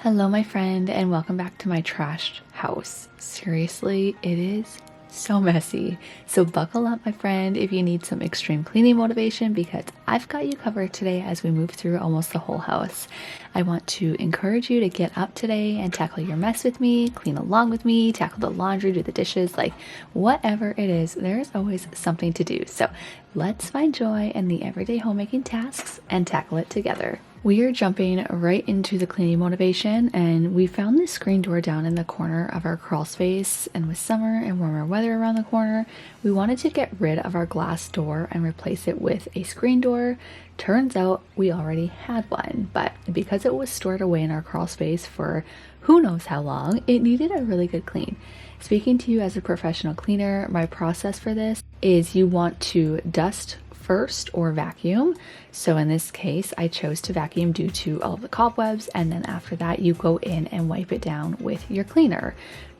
Hello, my friend, and welcome back to my trashed house. Seriously, it is so messy. So buckle up, my friend, if you need some extreme cleaning motivation, because I've got you covered today as we move through almost the whole house. I want to encourage you to get up today and tackle your mess with me, clean along with me, tackle the laundry, do the dishes, like whatever it is, there's always something to do. So let's find joy in the everyday homemaking tasks and tackle it together. We are jumping right into the cleaning motivation, and we found this screen door down in the corner of our crawl space, and with summer and warmer weather around the corner, we wanted to get rid of our glass door and replace it with a screen door. Turns out we already had one, but because it was stored away in our crawl space for who knows how long, it needed a really good clean. Speaking to you as a professional cleaner, my process for this is you want to dust first or vacuum. So in this case, I chose to vacuum due to all of the cobwebs, and then after that you go in and wipe it down with your cleaner.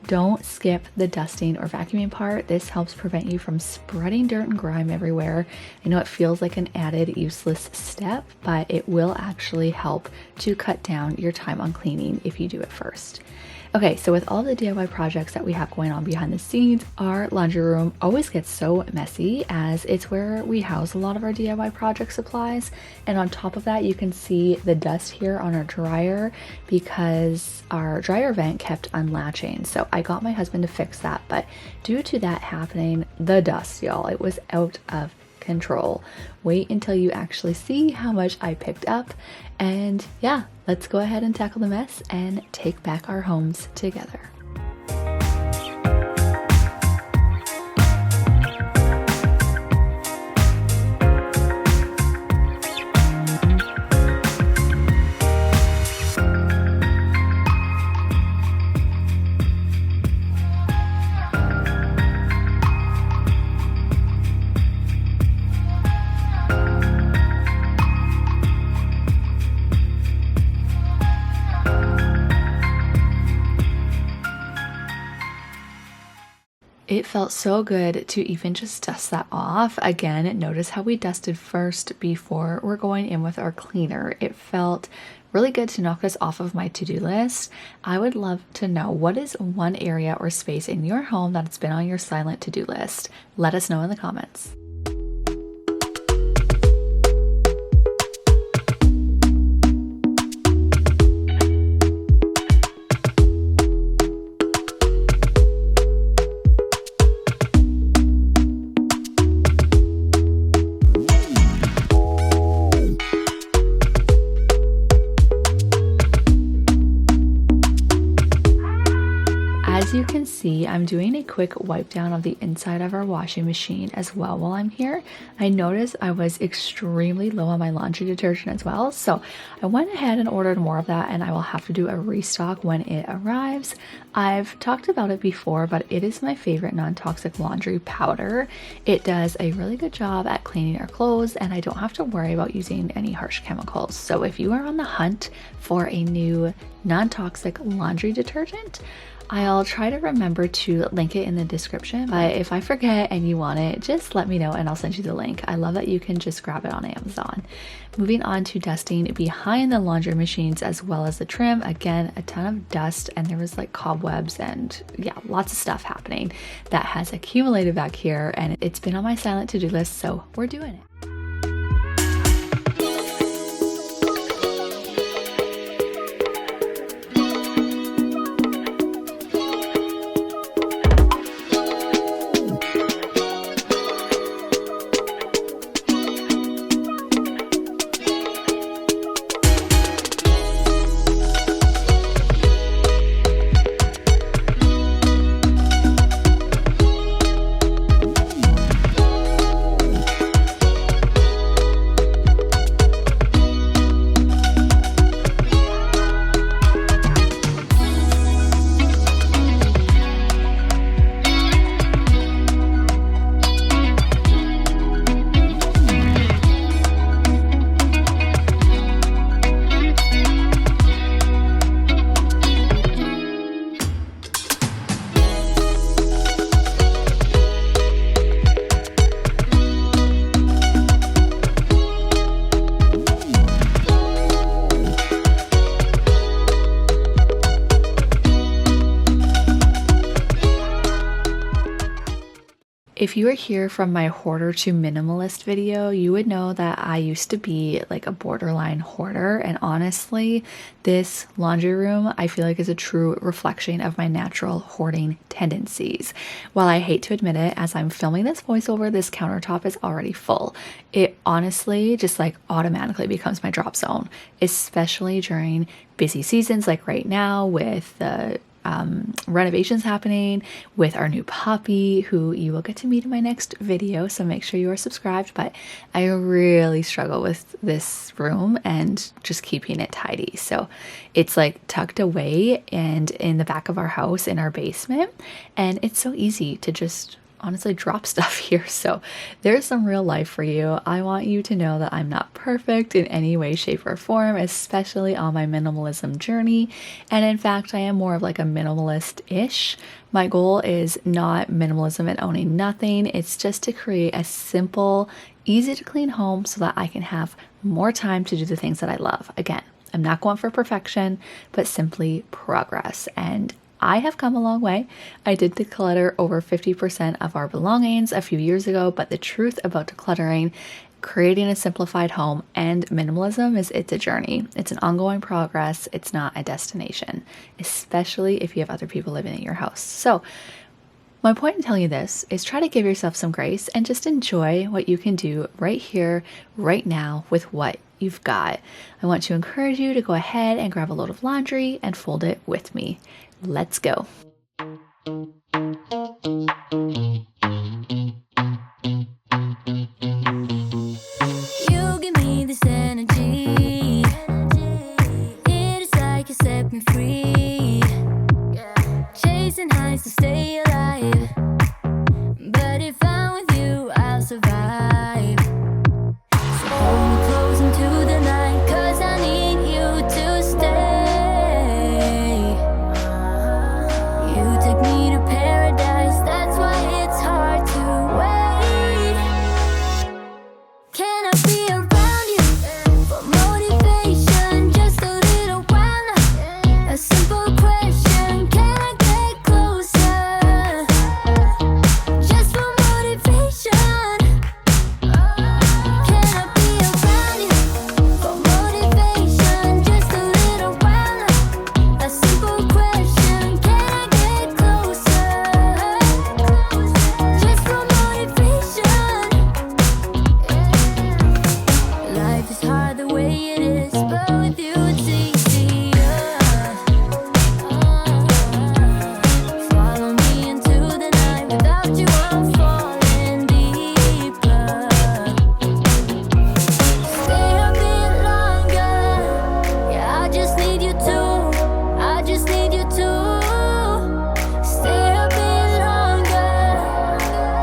Don't skip the dusting or vacuuming part. This helps prevent you from spreading dirt and grime everywhere. I know it feels like an added useless step, but it will actually help to cut down your time on cleaning if you do it first. Okay, so with all the DIY projects that we have going on behind the scenes, our laundry room always gets so messy as it's where we house a lot of our DIY project supplies. And on top of that, you can see the dust here on our dryer because our dryer vent kept unlatching. So I got my husband to fix that, but due to that happening, the dust, y'all, it was out of control. Wait until you actually see how much I picked up. And yeah, let's go ahead and tackle the mess and take back our homes together. It felt so good to even just dust that off. Again, notice how we dusted first before we're going in with our cleaner. It felt really good to knock this off of my to-do list. I would love to know, what is one area or space in your home that's been on your silent to-do list? Let us know in the comments. As you can see, I'm doing a quick wipe down of the inside of our washing machine as well while I'm here. I noticed I was extremely low on my laundry detergent as well, so I went ahead and ordered more of that, and I will have to do a restock when it arrives. I've talked about it before, but it is my favorite non-toxic laundry powder. It does a really good job at cleaning our clothes, and I don't have to worry about using any harsh chemicals. So if you are on the hunt for a new non-toxic laundry detergent, I'll try to remember to link it in the description, but if I forget and you want it, just let me know and I'll send you the link. I love that you can just grab it on Amazon. Moving on to dusting behind the laundry machines as well as the trim. Again, a ton of dust, and there was like cobwebs and yeah, lots of stuff happening that has accumulated back here, and it's been on my silent to-do list, so we're doing it. If you were here from my hoarder to minimalist video, you would know that I used to be like a borderline hoarder. And honestly, this laundry room I feel like is a true reflection of my natural hoarding tendencies. While I hate to admit it, as I'm filming this voiceover, this countertop is already full. It honestly just like automatically becomes my drop zone, especially during busy seasons like right now with the renovations happening, with our new puppy, who you will get to meet in my next video, so make sure you are subscribed. But I really struggle with this room and just keeping it tidy. So it's like tucked away and in the back of our house in our basement, and it's so easy to just honestly drop stuff here. So there's some real life for you. I want you to know that I'm not perfect in any way, shape, or form, especially on my minimalism journey. And in fact, I am more of like a minimalist-ish. My goal is not minimalism and owning nothing. It's just to create a simple, easy to clean home so that I can have more time to do the things that I love. Again, I'm not going for perfection, but simply progress. And I have come a long way. I did declutter over 50% of our belongings a few years ago, but the truth about decluttering, creating a simplified home, and minimalism is it's a journey. It's an ongoing progress. It's not a destination, especially if you have other people living in your house. So my point in telling you this is try to give yourself some grace and just enjoy what you can do right here, right now with what you've got. I want to encourage you to go ahead and grab a load of laundry and fold it with me. Let's go. You give me this energy. It is like you set me free. Chasing highs to stay alive. But if I'm with you, I'll survive. So hold me close into the night, 'cause I need you to stay. You take me to paradise, that's why it's hard to wait. Can I be around you for motivation? Just a little while now. A simple question, can I get closer? Just for motivation. Can I be around you for motivation? Just a little while now. A simple question, can I get closer? Just for motivation. Life is hard the way it is, but with you it's easier. Follow me into the night, without you I'm falling deeper. Stay a bit longer, yeah, I just need you to, I just need you to. Stay a bit longer,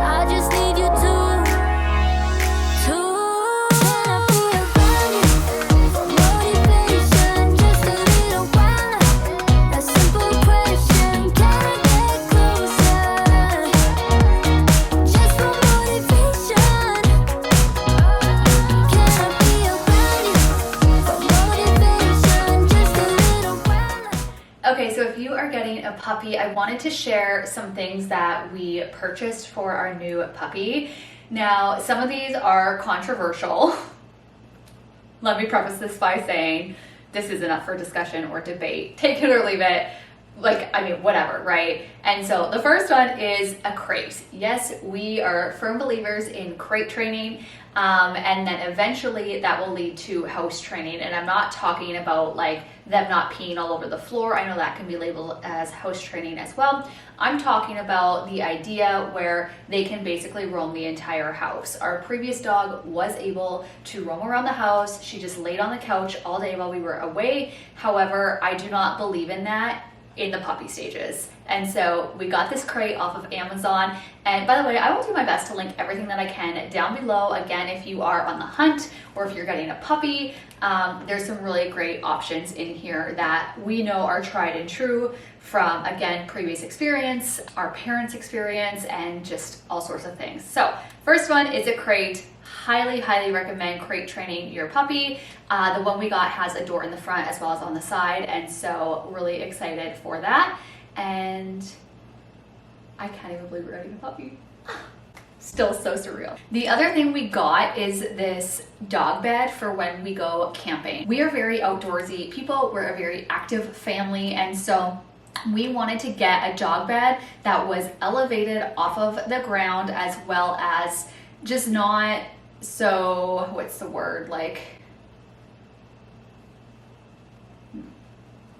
I just need you to. Can I be around you for motivation? Just a little while now. A simple question, can I get closer? Just for motivation. Can I be around you for motivation? Just a little while now. Okay, so if you are getting a puppy, I wanted to share some things that we purchased for our new puppy. Now, some of these are controversial. Let me preface this by saying this isn't up for discussion or debate. Take it or leave it. Like, I mean, whatever, right? And so the first one is a crate. Yes, we are firm believers in crate training. And then eventually that will lead to house training. And I'm not talking about like them not peeing all over the floor. I know that can be labeled as house training as well. I'm talking about the idea where they can basically roam the entire house. Our previous dog was able to roam around the house. She just laid on the couch all day while we were away. However, I do not believe in that in the puppy stages. And so we got this crate off of Amazon. And by the way, I will do my best to link everything that I can down below. Again, if you are on the hunt or if you're getting a puppy, there's some really great options in here that we know are tried and true from, again, previous experience, our parents' experience, and just all sorts of things. So first one is a crate. Highly, highly recommend crate training your puppy. The one we got has a door in the front as well as on the side, and so really excited for that. And I can't even believe we're getting a puppy. Still so surreal. The other thing we got is this dog bed for when we go camping. We are very outdoorsy people. We're a very active family, and so we wanted to get a dog bed that was elevated off of the ground, as well as just not so, what's the word, like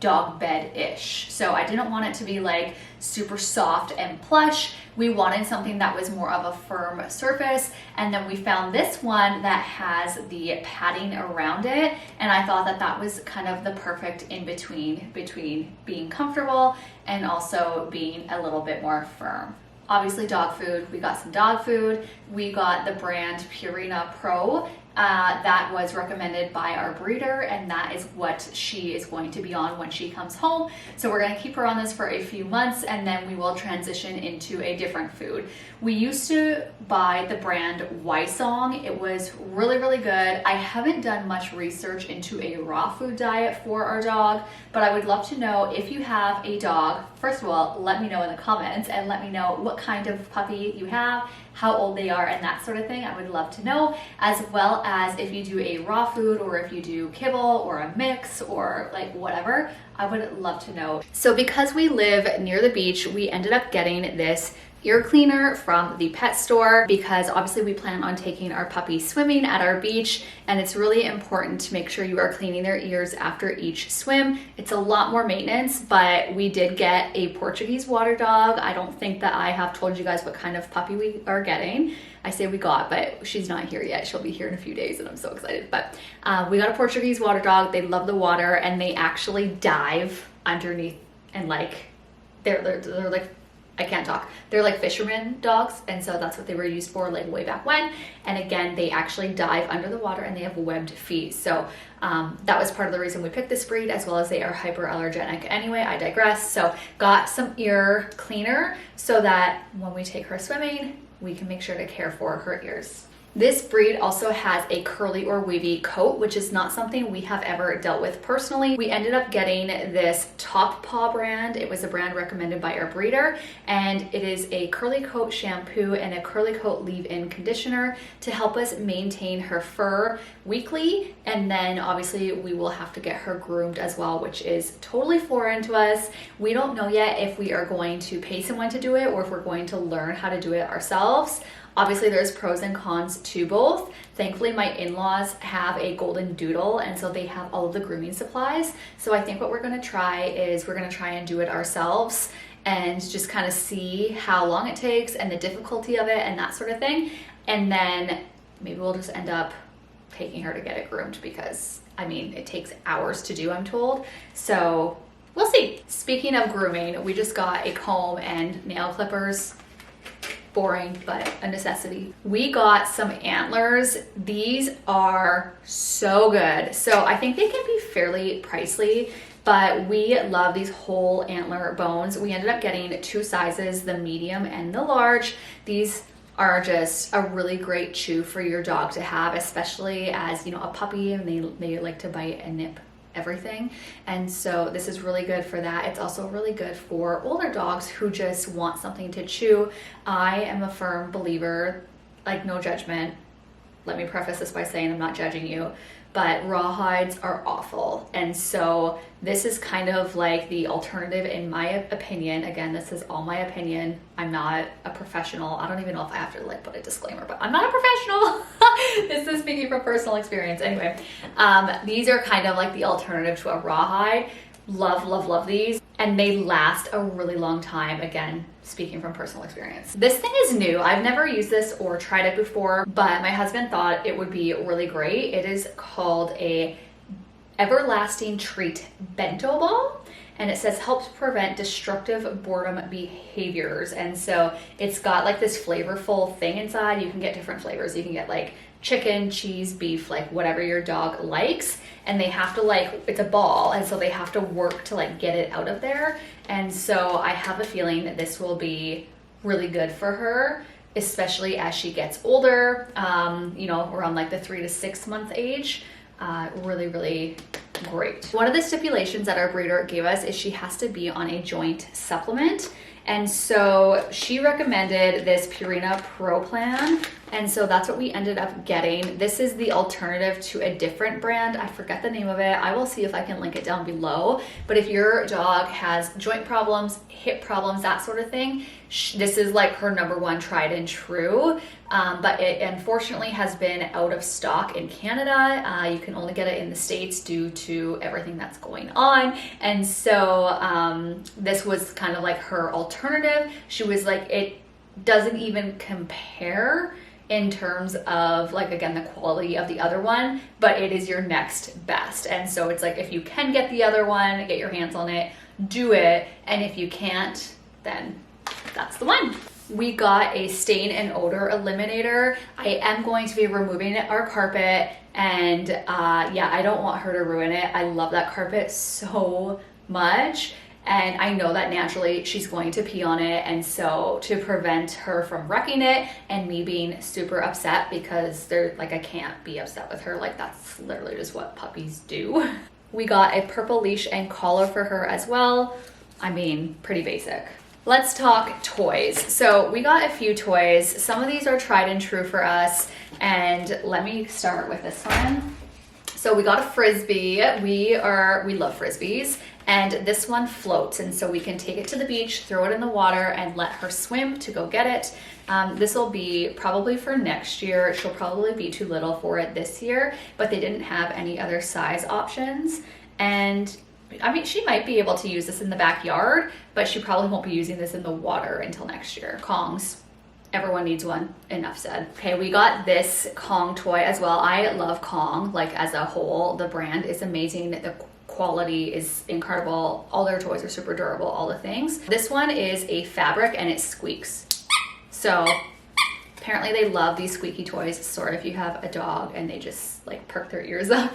dog bed-ish. So I didn't want it to be like super soft and plush. We wanted something that was more of a firm surface, and then we found this one that has the padding around it, and I thought that that was kind of the perfect in between being comfortable and also being a little bit more firm. Obviously dog food, we got some dog food. We got the brand Purina Pro. That was recommended by our breeder, and that is what she is going to be on when she comes home. So we're going to keep her on this for a few months, and then we will transition into a different food. We used to buy the brand Wysong. It was really, really good. I haven't done much research into a raw food diet for our dog, but I would love to know if you have a dog. First of all, let me know in the comments and let me know what kind of puppy you have, how old they are, and that sort of thing. I would love to know, as well as if you do a raw food or if you do kibble or a mix or like whatever. I would love to know. So because we live near the beach, we ended up getting this ear cleaner from the pet store, because obviously we plan on taking our puppy swimming at our beach, and it's really important to make sure you are cleaning their ears after each swim. It's a lot more maintenance, but we did get a Portuguese water dog. I don't think that I have told you guys what kind of puppy we are getting. I say we got, but she's not here yet. She'll be here in a few days, and I'm so excited. But we got a Portuguese water dog. They love the water, and they actually dive underneath, and like they're like, I can't talk. They're like fisherman dogs, and so that's what they were used for, like way back when. And again, they actually dive under the water, and they have webbed feet. So that was part of the reason we picked this breed, as well as they are hyperallergenic. Anyway, I digress. So got some ear cleaner so that when we take her swimming, we can make sure to care for her ears. This breed also has a curly or wavy coat, which is not something we have ever dealt with personally. We ended up getting this Top Paw brand. It was a brand recommended by our breeder, and it is a curly coat shampoo and a curly coat leave-in conditioner to help us maintain her fur weekly. And then obviously we will have to get her groomed as well, which is totally foreign to us. We don't know yet if we are going to pay someone to do it or if we're going to learn how to do it ourselves. Obviously there's pros and cons to both. Thankfully my in-laws have a golden doodle, and so they have all of the grooming supplies. So I think what we're gonna try is we're gonna try and do it ourselves and just kind of see how long it takes and the difficulty of it and that sort of thing. And then maybe we'll just end up taking her to get it groomed, because I mean, it takes hours to do, I'm told. So we'll see. Speaking of grooming, we just got a comb and nail clippers. Boring, but a necessity. We got some antlers. These are so good. So I think they can be fairly pricey, but we love these whole antler bones. We ended up getting two sizes, the medium and the large. These are just a really great chew for your dog to have, especially as, you know, a puppy, and they like to bite and nip everything. And so this is really good for that. It's also really good for older dogs who just want something to chew. I am a firm believer, like no judgment. Let me preface this by saying I'm not judging you, but rawhides are awful. And so this is kind of like the alternative in my opinion. Again, this is all my opinion. I'm not a professional. I don't even know if I have to like put a disclaimer, but I'm not a professional. This is speaking from personal experience. Anyway, these are kind of like the alternative to a rawhide. Love, love, love these. And they last a really long time. Again, speaking from personal experience. This thing is new. I've never used this or tried it before, but my husband thought it would be really great. It is called a Everlasting Treat Bento Ball, and it says helps prevent destructive boredom behaviors. And so it's got like this flavorful thing inside. You can get different flavors. You can get like chicken, cheese, beef, like whatever your dog likes. And they have to like, it's a ball, and so they have to work to like get it out of there. And so I have a feeling that this will be really good for her, especially as she gets older, you know, around like the 3 to 6 month age. Really, really great. One of the stipulations that our breeder gave us is she has to be on a joint supplement. And so she recommended this Purina Pro Plan. And so that's what we ended up getting. This is the alternative to a different brand. I forget the name of it. I will see if I can link it down below. But if your dog has joint problems, hip problems, that sort of thing, this is like her #1 tried and true. But it unfortunately has been out of stock in Canada. You can only get it in the States due to everything that's going on. And so this was kind of like her alternative. She was like, it doesn't even compare in terms of, like, again, the quality of the other one, but it is your next best. And so it's like, if you can get the other one, get your hands on it, do it. And if you can't, then that's the one. We got a stain and odor eliminator. I am going to be removing our carpet, and yeah, I don't want her to ruin it. I love that carpet so much. And I know that naturally she's going to pee on it. And so to prevent her from wrecking it and me being super upset, because they're like, I can't be upset with her. Like, that's literally just what puppies do. We got a purple leash and collar for her as well. I mean, pretty basic. Let's talk toys. So we got a few toys. Some of these are tried and true for us. And let me start with this one. So we got a Frisbee. We love Frisbees. And this one floats, and so we can take it to the beach, throw it in the water, and let her swim to go get it. This will be probably for next year. She'll probably be too little for it this year, but they didn't have any other size options. And I mean, she might be able to use this in the backyard, but she probably won't be using this in the water until next year. Kongs. Everyone needs one, enough said. Okay, we got this Kong toy as well. I love Kong, like, as a whole. The brand is amazing. The quality is incredible. All their toys are super durable, all the things. This one is a fabric and it squeaks. So apparently they love these squeaky toys. Sorry if you have a dog and they just like perk their ears up.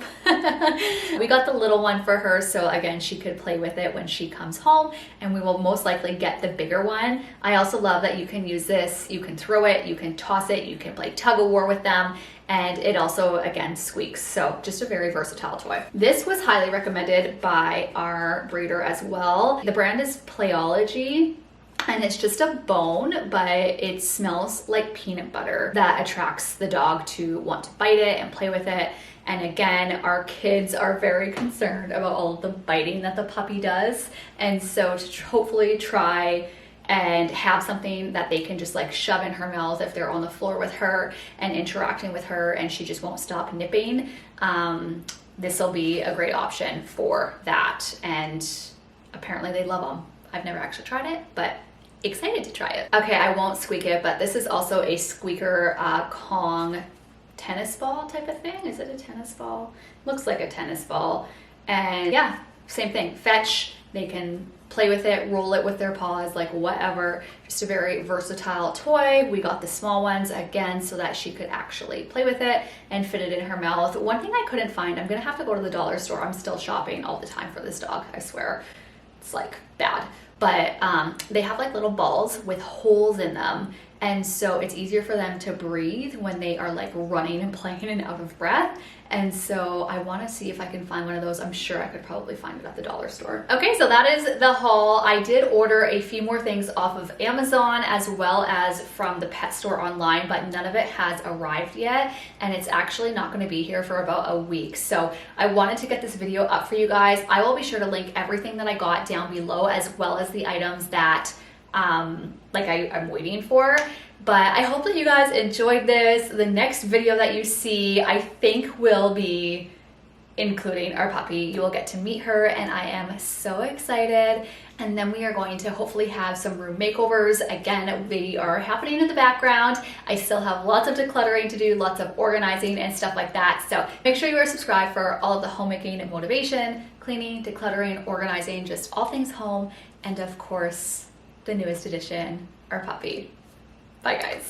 We got the little one for her, so again, she could play with it when she comes home, and we will most likely get the bigger one. I also love that you can use this, you can throw it, you can toss it, you can play tug of war with them, and it also, again, squeaks. So just a very versatile toy. This was highly recommended by our breeder as well. The brand is Playology, and it's just a bone, but it smells like peanut butter that attracts the dog to want to bite it and play with it. And again, our kids are very concerned about all of the biting that the puppy does. And so to hopefully try and have something that they can just like shove in her mouth if they're on the floor with her and interacting with her and she just won't stop nipping, this will be a great option for that. And apparently they love them. I've never actually tried it, but excited to try it. Okay, I won't squeak it, but this is also a squeaker Kong tennis ball type of thing. Is it a tennis ball? Looks like a tennis ball. And yeah, same thing. Fetch, they can play with it, roll it with their paws, like whatever. Just a very versatile toy. We got the small ones again so that she could actually play with it and fit it in her mouth. One thing I couldn't find, I'm gonna have to go to the dollar store. I'm still shopping all the time for this dog, I swear. It's like bad. But they have like little balls with holes in them. And so it's easier for them to breathe when they are like running and playing and out of breath. And so I want to see if I can find one of those. I'm sure I could probably find it at the dollar store. Okay, so that is the haul. I did order a few more things off of Amazon as well as from the pet store online, but none of it has arrived yet. And it's actually not going to be here for about a week. So I wanted to get this video up for you guys. I will be sure to link everything that I got down below as well as the items that I'm waiting for. But I hope that you guys enjoyed this. The next video that you see, I think, will be including our puppy. You will get to meet her and I am so excited. And then we are going to hopefully have some room makeovers. Again, they are happening in the background. I still have lots of decluttering to do, lots of organizing and stuff like that. So make sure you are subscribed for all of the homemaking and motivation, cleaning, decluttering, organizing, just all things home. And of course, the newest addition, our puppy. Bye guys.